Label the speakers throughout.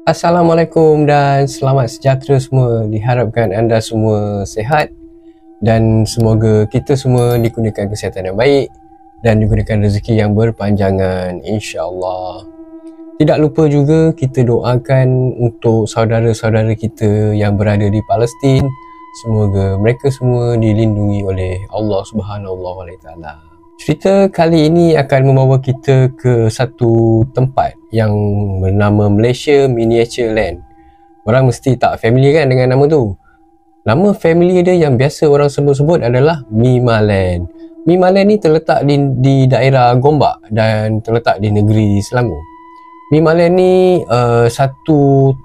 Speaker 1: Assalamualaikum dan selamat sejahtera semua. Diharapkan anda semua sihat dan semoga kita semua dikurniakan kesihatan yang baik dan dikurniakan rezeki yang berpanjangan, insya-Allah. Tidak lupa juga kita doakan untuk saudara-saudara kita yang berada di Palestin, semoga mereka semua dilindungi oleh Allah Subhanahu wa taala. Cerita kali ini akan membawa kita ke satu tempat yang bernama Malaysia Miniature Land. Orang mesti tak familiar kan dengan nama tu. Nama family dia yang biasa orang sebut-sebut adalah Mimaland. Mimaland ni terletak di daerah Gombak dan terletak di negeri Selangor. Mimaland ni satu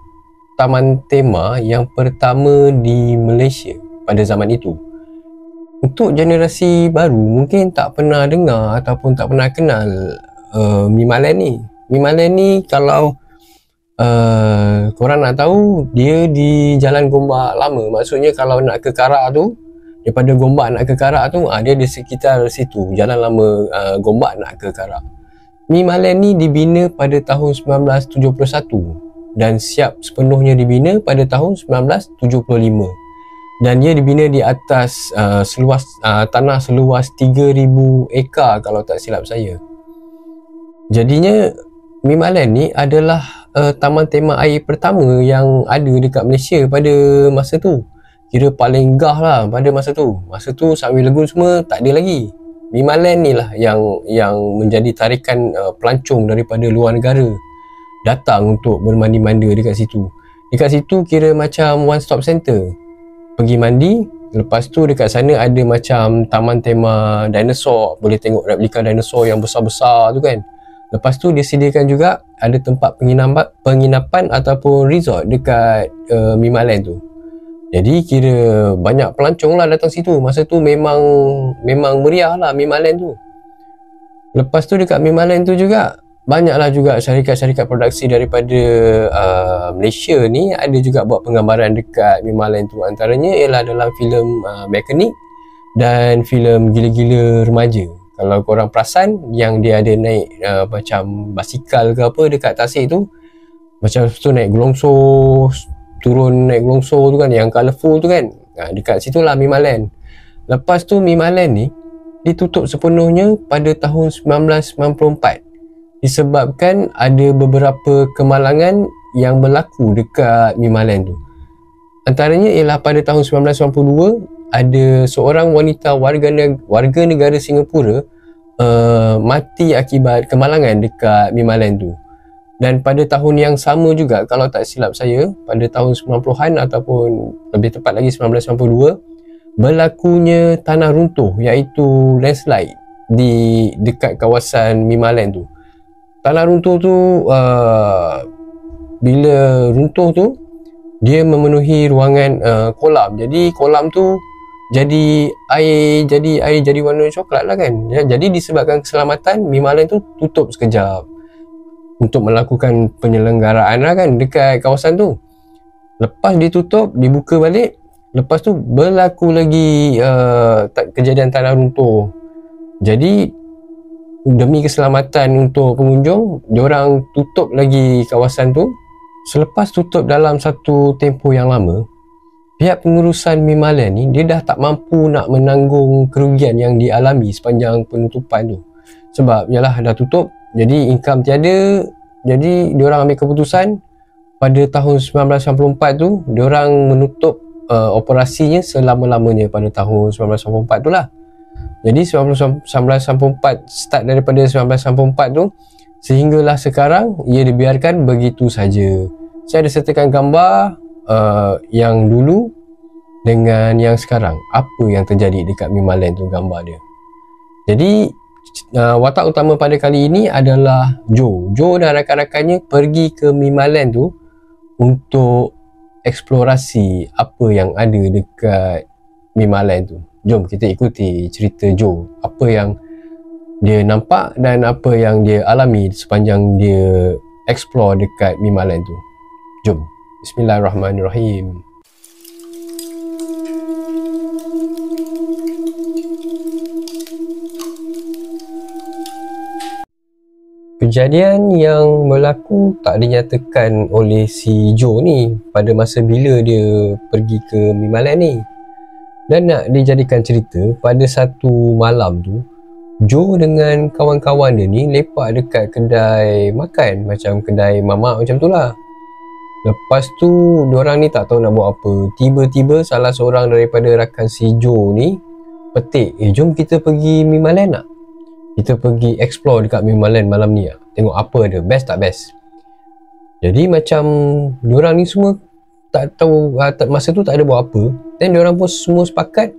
Speaker 1: taman tema yang pertama di Malaysia pada zaman itu. Untuk generasi baru mungkin tak pernah dengar ataupun tak pernah kenal Mimaland ni. Mimaland ni kalau korang nak tahu, dia di Jalan Gombak Lama. Maksudnya kalau nak ke Karak tu, daripada Gombak nak ke Karak tu, dia di sekitar situ, Jalan Lama Gombak nak ke Karak. Mimaland ni dibina pada tahun 1971 dan siap sepenuhnya dibina pada tahun 1975. Dan dia dibina di atas tanah seluas 3,000 ekar kalau tak silap saya. Jadinya Mimaland ni adalah taman tema air pertama yang ada dekat Malaysia pada masa tu. Kira paling gah lah pada masa tu. Masa tu Sunway Lagoon semua tak ada lagi. Mimaland ni lah yang menjadi tarikan pelancong daripada luar negara datang untuk bermandi-manda dekat situ. Dekat situ kira macam one stop center. Pergi mandi, lepas tu dekat sana ada macam taman tema dinosaur, boleh tengok replika dinosaur yang besar-besar tu kan. Lepas tu dia sediakan juga ada tempat penginapan ataupun resort dekat Mimaland tu. Jadi kira banyak pelancong lah datang situ. Masa tu memang meriah lah Mimaland tu. Lepas tu dekat Mimaland tu juga banyaklah juga syarikat-syarikat produksi daripada Malaysia ni ada juga buat penggambaran dekat Mimaland tu. Antaranya ialah dalam filem Mechanic dan filem Gila-Gila Remaja. Kalau korang perasan yang dia ada naik macam basikal ke apa dekat tasik tu, macam tu naik gelongso, turun naik gelongso tu kan, yang colourful tu kan, dekat situlah Mimaland. Lepas tu Mimaland ni ditutup sepenuhnya pada tahun 1994 disebabkan ada beberapa kemalangan yang berlaku dekat Mimaland tu. Antaranya ialah pada tahun 1992 ada seorang wanita warga negara Singapura mati akibat kemalangan dekat Mimaland tu. Dan pada tahun yang sama juga, kalau tak silap saya, pada tahun 90-an ataupun lebih tepat lagi 1992, berlakunya tanah runtuh iaitu landslide di dekat kawasan Mimaland tu. Tanah runtuh tu bila runtuh tu dia memenuhi ruangan kolam. Jadi kolam tu jadi warna coklat lah kan. Jadi disebabkan keselamatan, Mimaland tu tutup sekejap untuk melakukan penyelenggaraan lah kan dekat kawasan tu. Lepas ditutup, dibuka balik, lepas tu berlaku lagi kejadian tanah runtuh. Jadi demi keselamatan untuk pengunjung, diorang tutup lagi kawasan tu. Selepas tutup dalam satu tempoh yang lama, pihak pengurusan Mimaland ni dia dah tak mampu nak menanggung kerugian yang dialami sepanjang penutupan tu. Sebab yalah dah tutup, jadi income tiada. Jadi diorang ambil keputusan pada tahun 1994 tu, diorang menutup operasinya selama-lamanya pada tahun 1994 tu lah. Jadi 1994 start daripada 1994 tu sehinggalah sekarang ia dibiarkan begitu saja. Saya ada sertakan gambar yang dulu dengan yang sekarang. Apa yang terjadi dekat Mimaland tu, gambar dia. Jadi watak utama pada kali ini adalah Joe. Joe dan rakan-rakannya pergi ke Mimaland tu untuk eksplorasi apa yang ada dekat Mimaland tu. Jom kita ikuti cerita Joe. Apa yang dia nampak dan apa yang dia alami sepanjang dia explore dekat Mimaland tu. Jom. Bismillahirrahmanirrahim. Kejadian yang berlaku tak dinyatakan oleh si Joe ni pada masa bila dia pergi ke Mimalen ni. Dan nak dijadikan cerita, pada satu malam tu Joe dengan kawan-kawan dia ni lepak dekat kedai makan, macam kedai mamak macam tu lah. Lepas tu diorang ni tak tahu nak buat apa. Tiba-tiba salah seorang daripada rakan si Joe ni petik, jom kita pergi Mimalen nak? Kita pergi explore dekat Mimalen malam ni lah. Tengok apa ada, best tak best. Jadi macam diorang ni semua tak tahu, masa tu tak ada buat apa. Dan diorang pun semua sepakat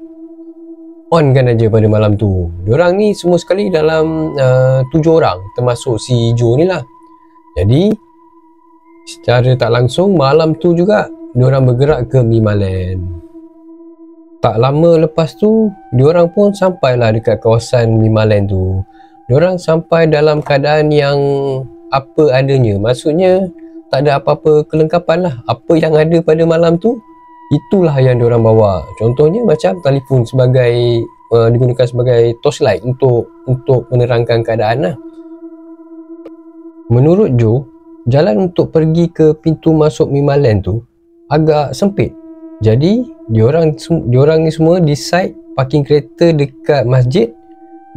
Speaker 1: on kan aja pada malam tu. Diorang ni semua sekali dalam 7 orang, termasuk si Joe ni lah. Jadi secara tak langsung malam tu juga diorang bergerak ke Mimalen. Tak lama lepas tu, diorang pun sampailah dekat kawasan Mimalen tu. Diorang sampai dalam keadaan yang apa adanya. Maksudnya, tak ada apa-apa kelengkapan lah. Apa yang ada pada malam tu, itulah yang diorang bawa. Contohnya macam telefon sebagai digunakan sebagai torchlight untuk menerangkan keadaan lah. Menurut Joe, jalan untuk pergi ke pintu masuk Mimalen tu agak sempit. Jadi diorang ni semua decide parking kereta dekat masjid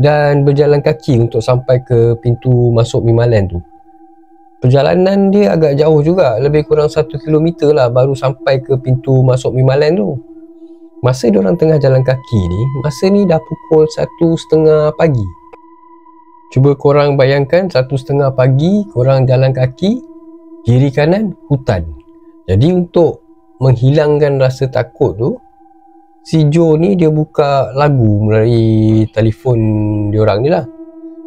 Speaker 1: dan berjalan kaki untuk sampai ke pintu masuk Mimalen tu. Perjalanan dia agak jauh juga, lebih kurang 1 kilometer lah baru sampai ke pintu masuk Mimalen tu. Masa diorang tengah jalan kaki ni, masa ni dah pukul 1:30 pagi. Cuba korang bayangkan 1:30 pagi korang jalan kaki, kiri kanan hutan. Jadi untuk menghilangkan rasa takut tu, si Joe ni dia buka lagu melalui telefon diorang ni lah,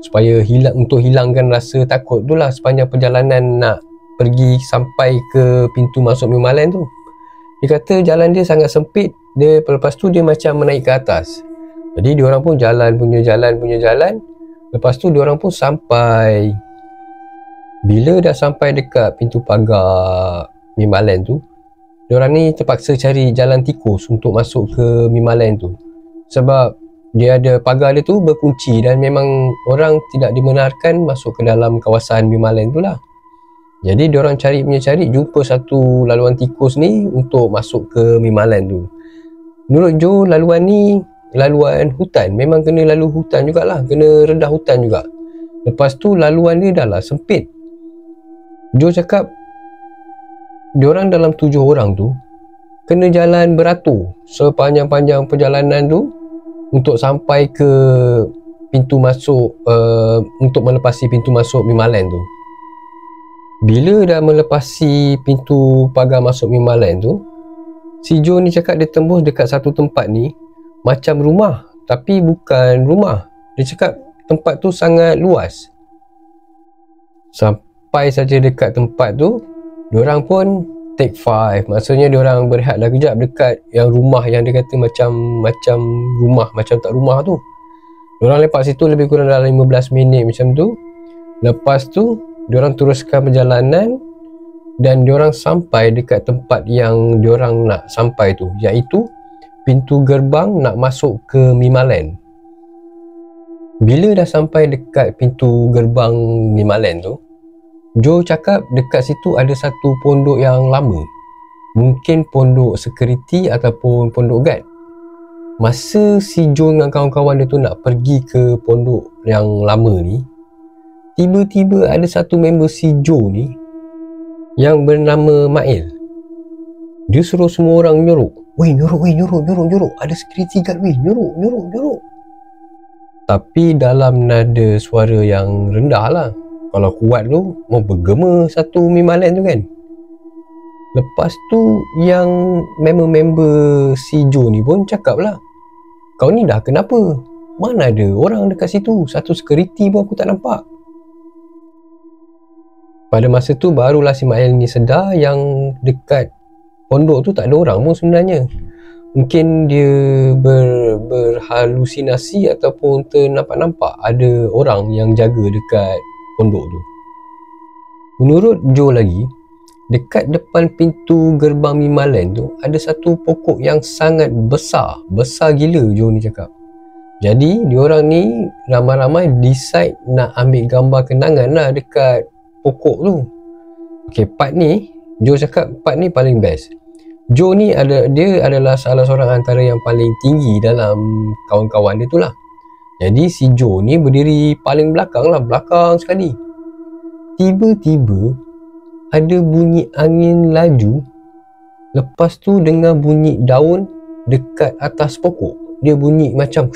Speaker 1: supaya hilangkan rasa takut tu lah sepanjang perjalanan nak pergi sampai ke pintu masuk Mimalen tu. Dia kata jalan dia sangat sempit, dia lepas tu dia macam menaik ke atas. Jadi diorang pun jalan. Lepas tu diorang pun sampai. Bila dah sampai dekat pintu pagar Mimalen tu, diorang ni terpaksa cari jalan tikus untuk masuk ke Mimalen tu. Sebab dia ada pagar dia tu berkunci dan memang orang tidak dibenarkan masuk ke dalam kawasan Mimalen tu lah. Jadi diorang cari jumpa satu laluan tikus ni untuk masuk ke Mimalen tu. Menurut Joe, laluan ni laluan hutan, memang kena lalu hutan jugalah, kena rendah hutan juga. Lepas tu laluan dia dah lah sempit. Joe cakap diorang dalam 7 orang tu kena jalan beratur sepanjang-panjang perjalanan tu untuk sampai ke pintu masuk, untuk melepasi pintu masuk Mimalen tu. Bila dah melepasi pintu pagar masuk Mimalen tu, si Joe ni cakap dia tembus dekat satu tempat ni macam rumah, tapi bukan rumah. Dia cakap tempat tu sangat luas. Sampai saja dekat tempat tu, diorang pun take 5. Maksudnya diorang berehatlah kejap dekat yang rumah yang dia kata macam rumah, macam tak rumah tu. Diorang lepak situ lebih kurang dalam 15 minit macam tu. Lepas tu diorang teruskan perjalanan dan diorang sampai dekat tempat yang diorang nak sampai tu, iaitu pintu gerbang nak masuk ke Mimalen. Bila dah sampai dekat pintu gerbang Mimalen tu, Joe cakap dekat situ ada satu pondok yang lama. Mungkin pondok security ataupun pondok guard. Masa si Joe dengan kawan-kawan dia tu nak pergi ke pondok yang lama ni, tiba-tiba ada satu member si Joe ni yang bernama Mail. Dia suruh semua orang nyorok. Weh, nyorok. Ada security guard, weh, nyorok. Tapi dalam nada suara yang rendah lah. Kalau kuat tu mau bergema satu Mimalen tu kan. Lepas tu yang member-member si Joe ni pun cakap lah, kau ni dah kenapa? Mana ada orang dekat situ? Satu security pun aku tak nampak. Pada masa tu barulah si Mail ni sedar yang dekat pondok tu tak ada orang pun sebenarnya. Mungkin dia berhalusinasi ataupun ternampak-nampak ada orang yang jaga dekat pondok tu. Menurut Joe lagi, dekat depan pintu gerbang Mimalen tu ada satu pokok yang sangat besar gila, Joe ni cakap. Jadi diorang ni ramai-ramai decide nak ambil gambar kenangan lah dekat pokok tu. Okay, part ni Joe cakap part ni paling best. Joe ni dia adalah salah seorang antara yang paling tinggi dalam kawan-kawan dia tu lah. Jadi si Joe ni berdiri paling belakang sekali. Tiba-tiba ada bunyi angin laju. Lepas tu dengar bunyi daun dekat atas pokok. Dia bunyi macam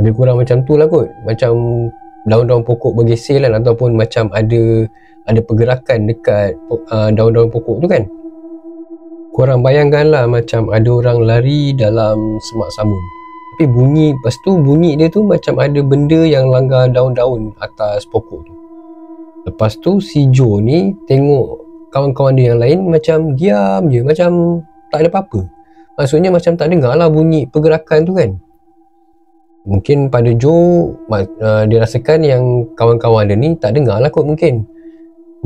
Speaker 1: lebih kurang macam tu lah kot. Macam daun-daun pokok bergeser kan, ataupun macam ada pergerakan dekat daun-daun pokok tu kan. Korang bayangkan lah macam ada orang lari dalam semak samun. Tapi lepas tu bunyi dia tu macam ada benda yang langgar daun-daun atas pokok tu. Lepas tu si Joe ni tengok kawan-kawan dia yang lain macam diam je, macam tak ada apa-apa. Maksudnya macam tak dengar lah bunyi pergerakan tu kan. Mungkin pada Joe dia rasakan yang kawan-kawan dia ni tak dengar lah kot mungkin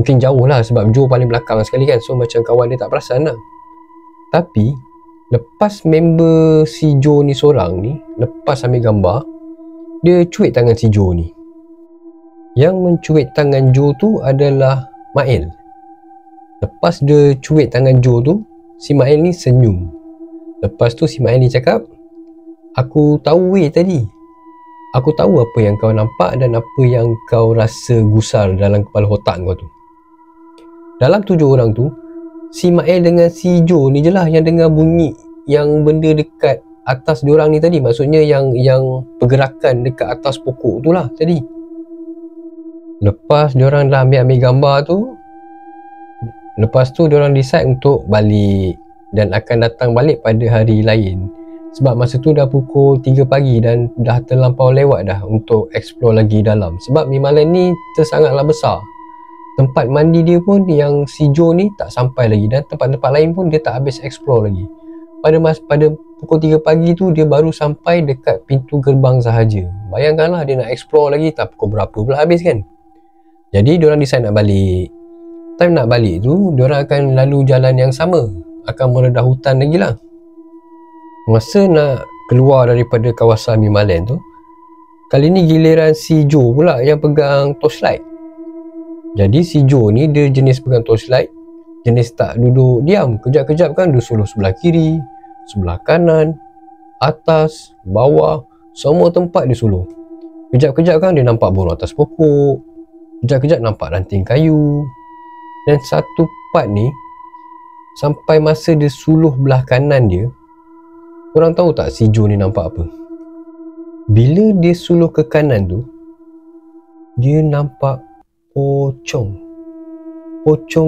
Speaker 1: jauh lah, sebab Joe paling belakang sekali kan. So macam kawan dia tak perasan lah. Tapi lepas member si Joe ni seorang ni lepas ambil gambar, dia cuit tangan si Joe ni. Yang mencuit tangan Joe tu adalah Mael. Lepas dia cuit tangan Joe tu, si Mael ni senyum. Lepas tu si Mael ni cakap, "Aku tahu tadi. Aku tahu apa yang kau nampak dan apa yang kau rasa gusar dalam kepala otak kau tu." Dalam 7 orang tu, si Mael dengan si Joe ni je lah yang dengar bunyi yang benda dekat atas diorang ni tadi. Maksudnya yang pergerakan dekat atas pokok tu lah tadi. Lepas diorang dah ambil gambar tu, lepas tu diorang decide untuk balik dan akan datang balik pada hari lain. Sebab masa tu dah pukul 3 pagi dan dah terlampau lewat dah untuk explore lagi dalam. Sebab Mimalen ni sangatlah besar. Tempat mandi dia pun yang si Joe ni tak sampai lagi, dan tempat-tempat lain pun dia tak habis explore lagi. Pada pukul 3 pagi tu dia baru sampai dekat pintu gerbang sahaja. Bayangkanlah dia nak explore lagi, tak pukul berapa pula habis kan. Jadi diorang decide nak balik. Time nak balik tu, diorang akan lalu jalan yang sama, akan meredah hutan lagi lah. Masa nak keluar daripada kawasan Mimalen tu, kali ni giliran si Joe pula yang pegang torchlight. Jadi si Joe ni dia jenis pegang torchlight, jenis tak duduk diam. Kejap-kejap kan dia suluh sebelah kiri, sebelah kanan, atas, bawah, semua tempat dia suluh. Kejap-kejap kan dia nampak burung atas pokok, kejap-kejap nampak ranting kayu. Dan satu part ni, sampai masa dia suluh belah kanan dia, korang tahu tak si Joe ni nampak apa? Bila dia suluh ke kanan tu, dia nampak pocong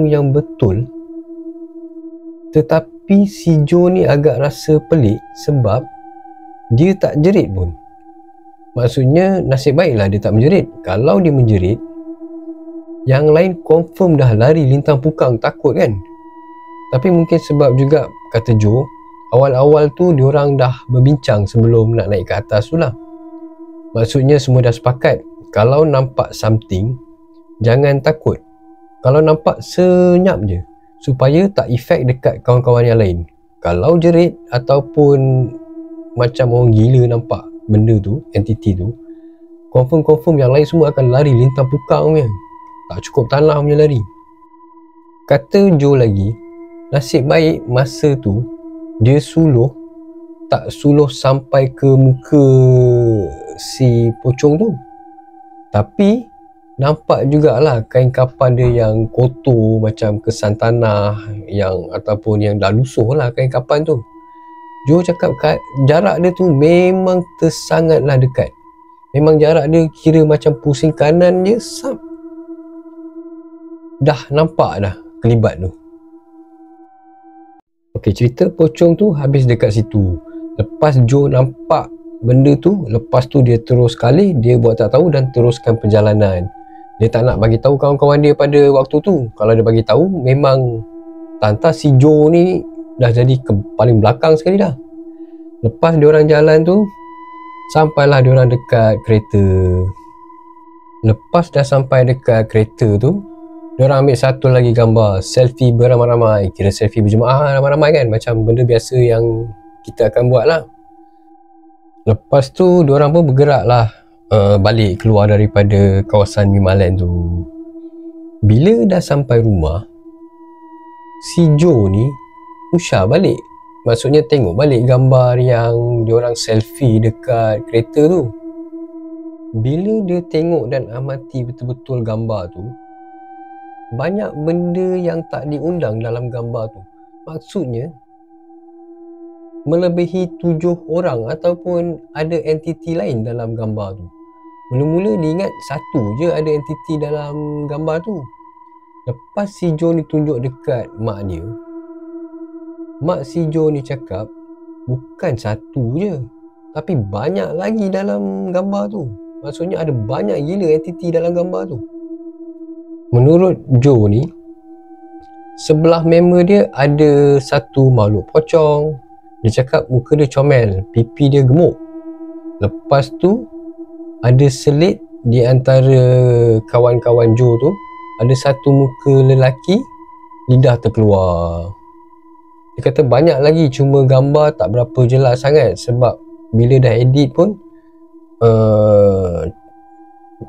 Speaker 1: yang betul. Tetapi si Joe ni agak rasa pelik sebab dia tak jerit pun. Maksudnya nasib baiklah dia tak menjerit. Kalau dia menjerit, yang lain confirm dah lari lintang pukang, takut kan. Tapi mungkin sebab juga kata Joe, awal-awal tu diorang dah berbincang sebelum nak naik ke atas tu lah. Maksudnya semua dah sepakat, kalau nampak something, jangan takut. Kalau nampak senyap je, supaya tak efek dekat kawan-kawan yang lain. Kalau jerit ataupun macam orang gila nampak benda tu, entiti tu, confirm yang lain semua akan lari lintang pukang punya. Tak cukup tanah punya lari. Kata Joe lagi, nasib baik masa tu dia tak suluh sampai ke muka si pocong tu. Tapi nampak jugalah kain kapan dia yang kotor, macam kesan tanah yang ataupun yang dah lusuh lah kain kapan tu. Joe cakap jarak dia tu memang tersangatlah dekat. Memang jarak dia kira macam pusing kanan je, dah nampak dah kelibat tu. Okey, cerita pocong tu habis dekat situ. Lepas Joe nampak benda tu, lepas tu dia terus kali dia buat tak tahu dan teruskan perjalanan. Dia tak nak bagi tahu kawan-kawan dia pada waktu tu. Kalau dia bagi tahu, memang tantang si Joe ni dah jadi paling belakang sekali dah. Lepas diorang jalan tu, sampailah diorang dekat kereta. Lepas dah sampai dekat kereta tu, diorang ambil satu lagi gambar selfie beramai-ramai. Kira selfie berjemaah ramai-ramai kan, macam benda biasa yang kita akan buat lah. Lepas tu diorang pun bergerak lah balik keluar daripada kawasan Mimalen tu. Bila dah sampai rumah, si Joe ni usah balik. Maksudnya tengok balik gambar yang diorang selfie dekat kereta tu. Bila dia tengok dan amati betul-betul gambar tu, banyak benda yang tak diundang dalam gambar tu. Maksudnya melebihi 7 orang ataupun ada entiti lain dalam gambar tu. Mula-mula dia ingat satu je ada entiti dalam gambar tu. Lepas si Joe ni tunjuk dekat mak dia, mak si Joe ni cakap bukan satu je, tapi banyak lagi dalam gambar tu. Maksudnya ada banyak gila entiti dalam gambar tu. Menurut Joe ni, sebelah member dia ada satu makhluk pocong. Dia cakap muka dia comel, pipi dia gemuk. Lepas tu ada selit di antara kawan-kawan Joe tu, ada satu muka lelaki, lidah terkeluar. Dia kata banyak lagi, cuma gambar tak berapa jelas sangat sebab bila dah edit pun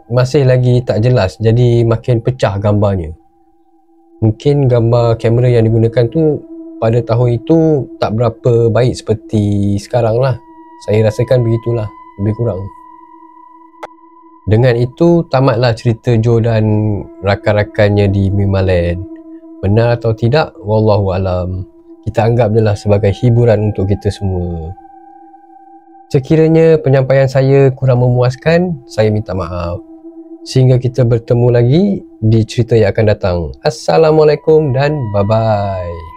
Speaker 1: masih lagi tak jelas, jadi makin pecah gambarnya. Mungkin gambar kamera yang digunakan tu pada tahun itu tak berapa baik seperti sekarang lah. Saya rasakan begitulah, lebih kurang. Dengan itu tamatlah cerita Joe dan rakan-rakannya di Mimalen. Benar atau tidak, wallahualam. Kita anggap dia lah sebagai hiburan untuk kita semua. Sekiranya penyampaian saya kurang memuaskan, saya minta maaf. Sehingga kita bertemu lagi di cerita yang akan datang. Assalamualaikum dan bye-bye.